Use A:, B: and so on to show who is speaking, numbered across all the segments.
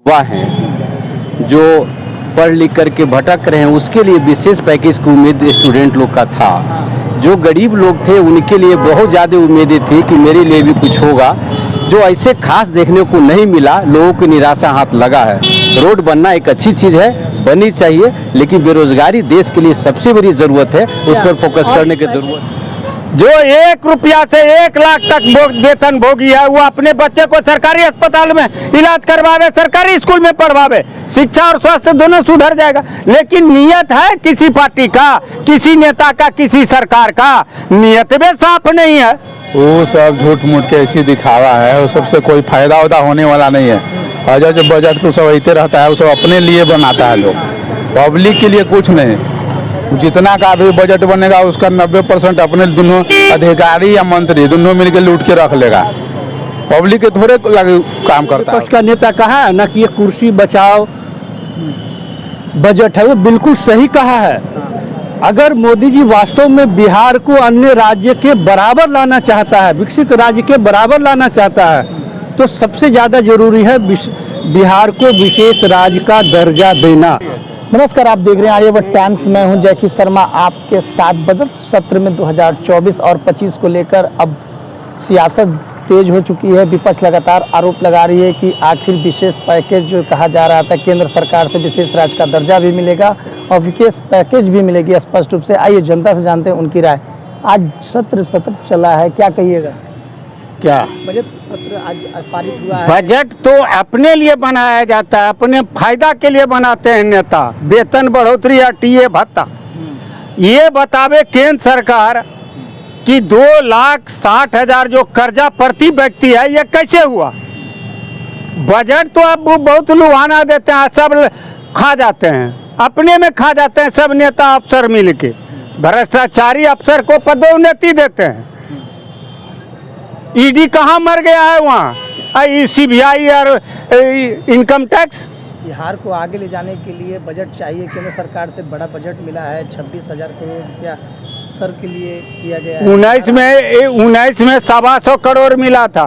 A: युवा हैं जो पढ़ लिख करके भटक रहे हैं, उसके लिए विशेष पैकेज की उम्मीद स्टूडेंट लोग का था। जो गरीब लोग थे उनके लिए बहुत ज़्यादा उम्मीदें थी कि मेरे लिए भी कुछ होगा, जो ऐसे खास देखने को नहीं मिला। लोगों की निराशा हाथ लगा है। रोड बनना एक अच्छी चीज़ है, बननी चाहिए, लेकिन बेरोजगारी देश के लिए सबसे बड़ी ज़रूरत है, उस पर फोकस करने की ज़रूरत है।
B: जो 1 रुपया से 1 लाख तक वेतन भोगी है, वो अपने बच्चे को सरकारी अस्पताल में इलाज करवावे, सरकारी स्कूल में पढ़वावे, शिक्षा और स्वास्थ्य दोनों सुधर जाएगा। लेकिन नियत है किसी पार्टी का, किसी नेता का, किसी सरकार का नियत भी साफ नहीं है।
C: वो सब झूठ मूठ के ऐसी दिखावा है, वो सबसे कोई फायदा उदा होने वाला नहीं है। और जैसे बजट तो सब ऐसे रहता है, वो सब अपने लिए बनाता है लोग, पब्लिक के लिए कुछ नहीं। जितना का भी बजट बनेगा उसका 90% अपने दोनों अधिकारी या मंत्री दोनों मिलकर लूट के रख लेगा। पब्लिक के थोड़े काम करता है।
B: विपक्ष का नेता कहा है ना कि ये कुर्सी बचाओ बजट है, वो बिल्कुल सही कहा है। अगर मोदी जी वास्तव में बिहार को अन्य राज्य के बराबर लाना चाहता है, विकसित राज्य के बराबर लाना चाहता है, तो सबसे ज़्यादा जरूरी है बिहार को विशेष राज्य का दर्जा देना।
D: नमस्कार, आप देख रहे हैं आर्यभट्ट टाइम्स। मैं हूं जयकी शर्मा आपके साथ। बजट सत्र में 2024 और 25 को लेकर अब सियासत तेज हो चुकी है। विपक्ष लगातार आरोप लगा रही है कि आखिर विशेष पैकेज जो कहा जा रहा था, केंद्र सरकार से विशेष राज्य का दर्जा भी मिलेगा और विशेष पैकेज भी मिलेगी स्पष्ट रूप से। आइए जनता से जानते हैं उनकी राय। आज सत्र चला है, क्या कहिएगा?
B: क्या
D: बजट सत्र आज पारित हुआ है?
B: बजट तो अपने लिए बनाया जाता है, अपने फायदा के लिए बनाते हैं नेता। वेतन बढ़ोतरी या टीए भत्ता, ये बतावे केंद्र सरकार कि 2,60,000 जो कर्जा प्रति व्यक्ति है, ये कैसे हुआ? बजट तो अब बहुत लुभाना देते हैं, सब खा जाते हैं, अपने में खा जाते हैं सब नेता अफसर मिलके। भ्रष्टाचारी अफसर को पदोन्नति देते हैं। ईडी कहाँ मर गया है वहाँ, CBI और इनकम टैक्स।
D: बिहार को आगे ले जाने के लिए बजट चाहिए। केंद्र सरकार से बड़ा बजट मिला है, 26,000 करोड़ रुपया सर के लिए किया गया है।
B: 19 में 125 करोड़ मिला था,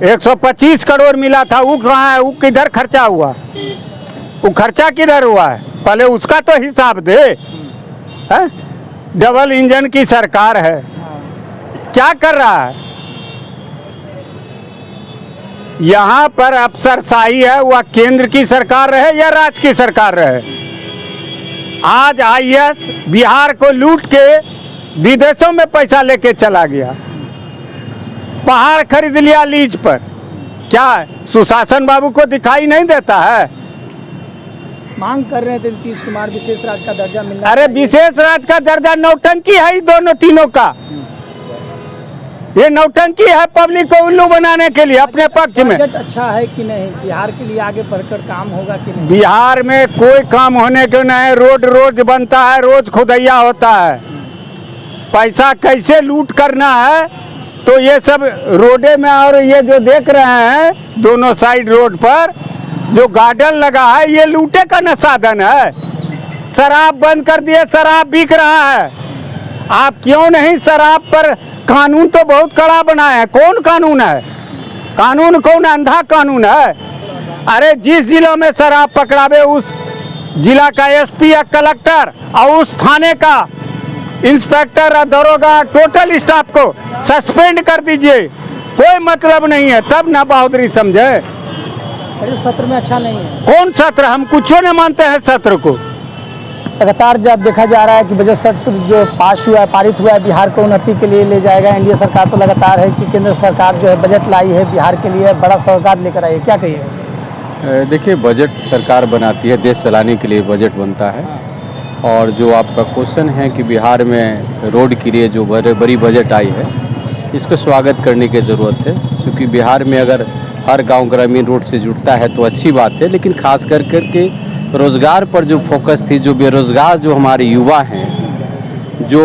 B: 125 करोड़ मिला था। वो कहाँ है? वो किधर खर्चा हुआ? वो खर्चा किधर हुआ है? पहले उसका तो हिसाब दे। है? डबल इंजन की सरकार है, क्या कर रहा है? यहाँ पर अफसरशाही है, वह केंद्र की सरकार रहे या राज्य की सरकार रहे। आज IAS बिहार को लूट के विदेशों में पैसा लेके चला गया, पहाड़ खरीद लिया लीज पर। क्या सुशासन बाबू को दिखाई नहीं देता है?
D: मांग कर रहे थे नीतीश कुमार विशेष राज्य का दर्जा मिलना।
B: अरे विशेष राज्य का दर्जा नौटंकी है ही दोनों तीनों का। ये नौटंकी है पब्लिक को उल्लू बनाने के लिए अपने पक्ष में।
D: बजट अच्छा है कि नहीं? बिहार के लिए आगे बढ़कर काम होगा कि नहीं?
B: बिहार में कोई काम होने के नहीं। रोज बनता है, रोज खुदैया होता है। पैसा कैसे लूट करना है, तो ये सब रोडे में। और ये जो देख रहे हैं दोनों साइड रोड पर जो गार्डन लगा है, ये लूटे का न साधन है। शराब बंद कर दिए, शराब बिक रहा है। आप क्यों नहीं शराब पर कानून तो बहुत कड़ा बनाए हैं। कौन कानून है? कानून कौन? अंधा कानून है। अरे जिस जिलों में शराब पकड़ावे, उस जिला का SP या कलेक्टर और उस थाने का इंस्पेक्टर और दरोगा, टोटल स्टाफ को सस्पेंड कर दीजिए। कोई मतलब नहीं है, तब ना बहादुरी समझे।
D: अरे सत्र में अच्छा नहीं है।
B: कौन सत्र? हम कुछ नहीं मानते हैं सत्र को।
D: लगातार जब देखा जा रहा है कि बजट सत्र जो पास हुआ है, पारित हुआ है, बिहार को उन्नति के लिए ले जाएगा। एनडीए सरकार तो लगातार है कि केंद्र सरकार जो है बजट लाई है बिहार के लिए, बड़ा सौगात लेकर आई है, क्या कहिए?
A: देखिए, बजट सरकार बनाती है, देश चलाने के लिए बजट बनता है। और जो आपका क्वेश्चन है कि बिहार में रोड के लिए जो बड़ी बजट आई है, इसको स्वागत करने की ज़रूरत है। क्योंकि बिहार में अगर हर गांव ग्रामीण रोड से जुड़ता है तो अच्छी बात है, लेकिन खास करके रोज़गार पर जो फोकस थी, जो बेरोज़गार जो हमारे युवा हैं जो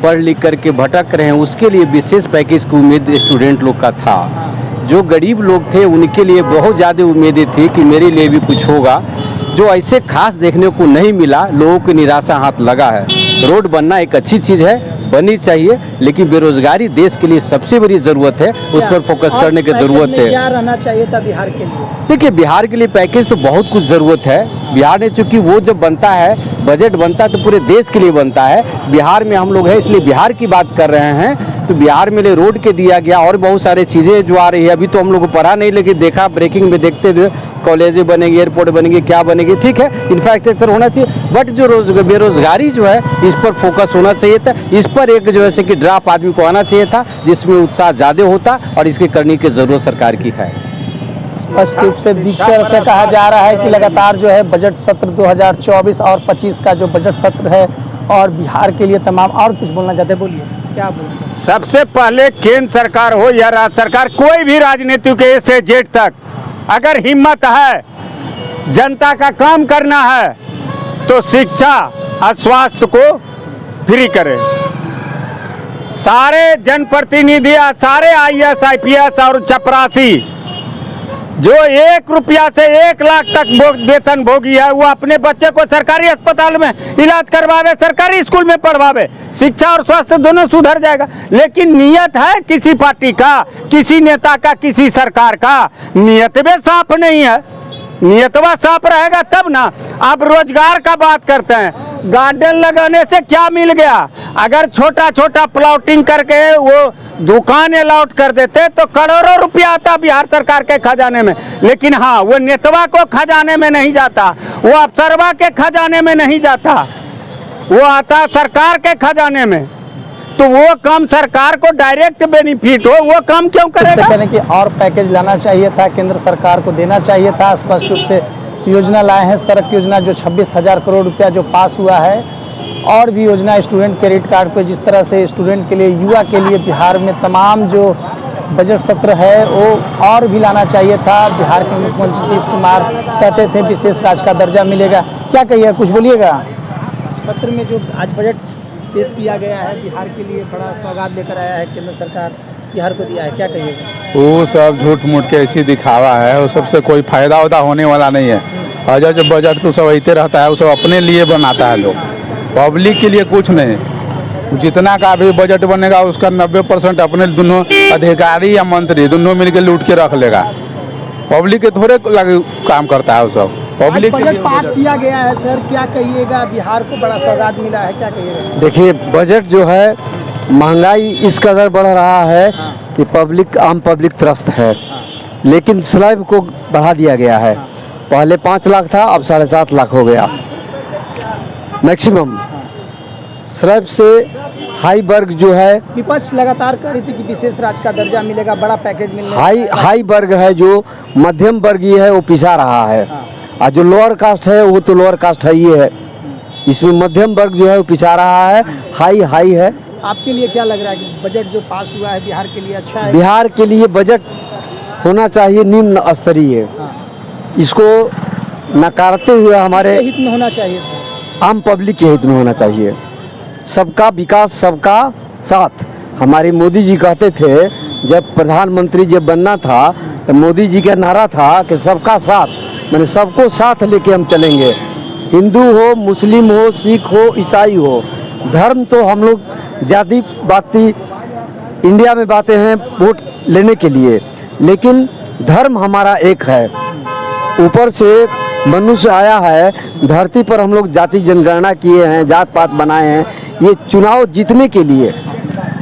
A: पढ़ लिख करके भटक रहे हैं, उसके लिए विशेष पैकेज की उम्मीद स्टूडेंट लोग का था। जो गरीब लोग थे उनके लिए बहुत ज़्यादा उम्मीदें थी कि मेरे लिए भी कुछ होगा, जो ऐसे खास देखने को नहीं मिला। लोगों की निराशा हाथ लगा है। रोड बनना एक अच्छी चीज़ है, बननी चाहिए, लेकिन बेरोजगारी देश के लिए सबसे बड़ी ज़रूरत है, उस पर फोकस करने की ज़रूरत है।
D: क्या रहना चाहिए था बिहार के लिए?
A: देखिए, बिहार के लिए पैकेज तो बहुत कुछ ज़रूरत है। बिहार में चूंकि वो जब बनता है, बजट बनता है तो पूरे देश के लिए बनता है। बिहार में हम लोग हैं इसलिए बिहार की बात कर रहे हैं, तो बिहार में लिए रोड के दिया गया और बहुत सारे चीज़ें जो आ रही है, अभी तो हम लोग को पढ़ा नहीं, लेकिन देखा ब्रेकिंग में देखते हुए कॉलेजें बनेंगे, एयरपोर्ट बनेंगे, क्या बनेंगे, ठीक है, इंफ्रास्ट्रक्चर होना चाहिए, बट जो बेरोजगारी जो है इस पर फोकस होना चाहिए था। इस पर एक जो है कि ड्राफ्ट आदमी को आना चाहिए था, जिसमें उत्साह ज़्यादा होता, और इसके करने की ज़रूरत सरकार की है।
D: स्पष्ट रूप से दीक्षर से कहा जा रहा है कि लगातार जो है बजट सत्र 2024 और 25 का जो बजट सत्र है और बिहार के लिए तमाम, और कुछ बोलना चाहते हैं, बोलिए क्या बोलना?
B: सबसे पहले केंद्र सरकार हो या राज्य सरकार, कोई भी राजनीति के ए से जेड तक अगर हिम्मत है जनता का काम करना है तो शिक्षा और स्वास्थ्य को फ्री करे। सारे जनप्रतिनिधि, सारे IAS IPS और चपरासी जो 1 रुपया से 1 लाख तक वेतन भोगी है, वो अपने बच्चे को सरकारी अस्पताल में इलाज करवावे, सरकारी स्कूल में पढ़वावे, शिक्षा और स्वास्थ्य दोनों सुधर जाएगा। लेकिन नियत है किसी पार्टी का, किसी नेता का, किसी सरकार का नियत भी साफ नहीं है। नियतवा साफ रहेगा तब ना। आप रोजगार का बात करते हैं, गार्डन लगाने से क्या मिल गया? अगर छोटा छोटा प्लॉटिंग करके वो दुकान अलॉट कर देते तो करोड़ों रुपया आता बिहार सरकार के खजाने में। लेकिन हाँ, वो नेतवा को खजाने में नहीं जाता, वो अफसरवा के खजाने में नहीं जाता, वो आता सरकार के खजाने में। तो वो काम सरकार को डायरेक्ट बेनिफिट हो, वो काम क्यों करेगा?
D: कहने कि और पैकेज लाना चाहिए था, केंद्र सरकार को देना चाहिए था। स्पष्ट रूप से योजना लाए हैं, सड़क योजना जो 26,000 करोड़ रुपया जो पास हुआ है, और भी योजना स्टूडेंट क्रेडिट कार्ड पे, जिस तरह से स्टूडेंट के लिए, युवा के लिए बिहार में तमाम जो बजट सत्र है वो और भी लाना चाहिए था। बिहार के मुख्यमंत्री नीतीश कुमार कहते थे विशेष राज्य का दर्जा मिलेगा, क्या कहिएगा, कुछ बोलिएगा? सत्र में जो आज बजट पेश किया गया है, बिहार के लिए बड़ा सौगात लेकर आया है केंद्र सरकार, बिहार को दिया है, क्या कहिएगा?
C: वो सब झूठ मूठ के ऐसी दिखावा है, वो सबसे कोई फायदा उदा होने वाला नहीं है। और जब बजट तो सब ऐसे रहता है, वो सब अपने लिए बनाता है लोग, पब्लिक के लिए कुछ नहीं। जितना का भी बजट बनेगा उसका 90% अपने दोनों अधिकारी या मंत्री दोनों मिलकर लूट के रख लेगा। पब्लिक के थोड़े काम करता है वो सब। पब्लिक
D: बजट पास किया गया है सर, क्या कहिएगा? बिहार को बड़ा सौगात मिला है, क्या कहिएगा?
E: देखिए, बजट जो है, महंगाई इस कदर बढ़ रहा है कि पब्लिक, आम पब्लिक त्रस्त है। लेकिन स्लैब को बढ़ा दिया गया है, पहले 5 लाख था, अब 7.5 लाख हो गया मैक्सिमम। स्लैब से हाई वर्ग जो है,
D: विपक्ष लगातार कह रही थी कि विशेष राज्य का दर्जा मिलेगा, बड़ा पैकेज मिलेगा।
E: हाई वर्ग है जो मध्यम वर्गीय है वो पिसा रहा है, और जो लोअर कास्ट है वो तो लोअर कास्ट है ही है। इसमें मध्यम वर्ग जो है वो पिसा रहा है, हाई है।
D: आपके लिए क्या लग रहा है कि बजट जो पास हुआ है बिहार के लिए अच्छा है?
E: बिहार के लिए बजट होना चाहिए निम्न स्तरीय, इसको नकारते हुए हमारे
D: हित में होना चाहिए,
E: आम पब्लिक के हित में होना चाहिए। सबका विकास, सबका साथ। हमारे मोदी जी कहते थे, जब प्रधानमंत्री जब बनना था तो मोदी जी का नारा था कि सबका साथ, मैंने सबको साथ लेके हम चलेंगे। हिंदू हो, मुस्लिम हो, सिख हो, ईसाई हो, धर्म तो हम लोग जाति बाती इंडिया में बातें हैं वोट लेने के लिए, लेकिन धर्म हमारा एक है। ऊपर से मनुष्य आया है, धरती पर हम लोग जाति जनगणना किए हैं, जात पात बनाए हैं, ये चुनाव जीतने के लिए।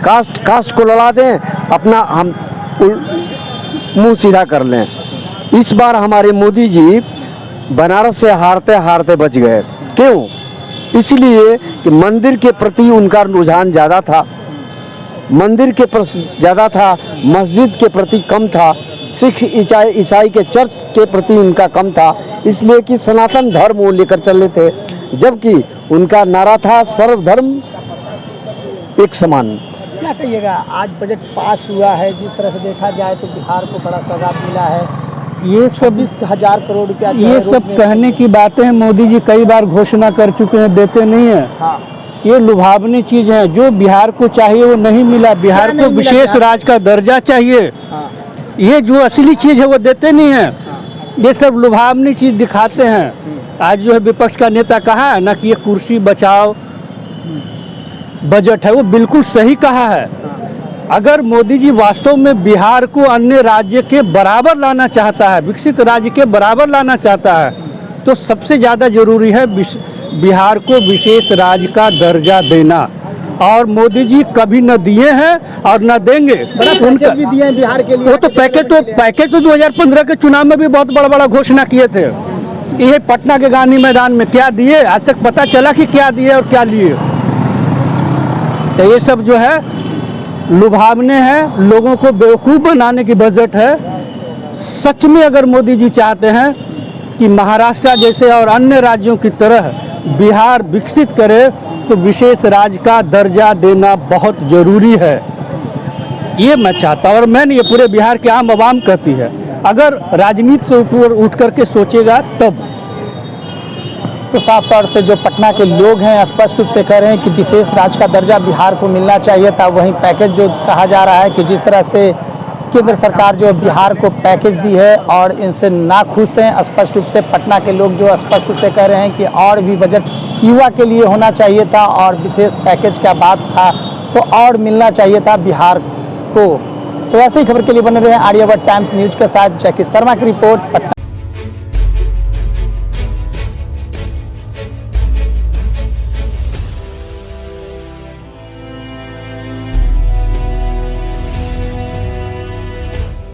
E: कास्ट को लड़ा दें, अपना हम मुंह सीधा कर लें। इस बार हमारे मोदी जी बनारस से हारते हारते बच गए। क्यों? इसलिए कि मंदिर के प्रति उनका रुझान ज़्यादा था, मंदिर के प्रति ज़्यादा था, मस्जिद के प्रति कम था, सिख ईसाई के चर्च के प्रति उनका कम था, इसलिए कि सनातन धर्म वो लेकर चले थे, जबकि उनका नारा था सर्वधर्म एक समान।
D: क्या कहिएगा, आज बजट पास हुआ है, जिस तरह से देखा जाए तो बिहार को बड़ा सौगात मिला है,
F: ये सब
D: 20,000 करोड़ रुपया,
F: ये सब कहने की बातें हैं। मोदी जी कई बार घोषणा कर चुके हैं, देते नहीं है।
D: हाँ।
F: ये लुभावनी चीज है, जो बिहार को चाहिए वो नहीं मिला। बिहार को विशेष राज्य का दर्जा चाहिए, ये जो असली चीज है वो देते नहीं है। ये सब लुभावनी चीज दिखाते हैं। आज जो है विपक्ष का नेता कहा है ना कि ये कुर्सी बचाओ, बजट है वो बिल्कुल सही कहा है। अगर मोदी जी वास्तव में बिहार को अन्य राज्य के बराबर लाना चाहता है, विकसित राज्य के बराबर लाना चाहता है, तो सबसे ज़्यादा जरूरी है बिहार को विशेष राज्य का दर्जा देना। और मोदी जी कभी न दिए हैं और न देंगे।
D: उनका भी दिए हैं बिहार के लिए।
F: वो तो पैकेज तो 2015 के चुनाव में भी बहुत बड़ा बड़ा घोषणा किए थे। ये पटना के गांधी मैदान में क्या दिए, आज तक पता चला कि क्या दिए और क्या लिए। तो ये सब जो है लुभावने हैं, लोगों को बेवकूफ़ बनाने की बजट है। सच में अगर मोदी जी चाहते हैं कि महाराष्ट्र जैसे और अन्य राज्यों की तरह बिहार विकसित करे, तो विशेष राज्य का दर्जा देना बहुत ज़रूरी है। ये मैं चाहता हूँ, और मैं नहीं, ये पूरे बिहार के आम आवाम कहती है। अगर राजनीति से ऊपर उठ करके सोचेगा तब।
D: तो साफ तौर से जो पटना के लोग हैं स्पष्ट रूप से कह रहे हैं कि विशेष राज्य का दर्जा बिहार को मिलना चाहिए था। वहीं पैकेज जो कहा जा रहा है कि जिस तरह से केंद्र सरकार जो बिहार को पैकेज दी है और इनसे नाखुश हैं, स्पष्ट रूप से पटना के लोग जो स्पष्ट रूप से कह रहे हैं कि और भी बजट युवा के लिए होना चाहिए था और विशेष पैकेज का बात था तो और मिलना चाहिए था बिहार को। तो ऐसी खबर के लिए बने रहे आर्यावर्त टाइम्स न्यूज के साथ जैकी शर्मा की रिपोर्ट, पटना।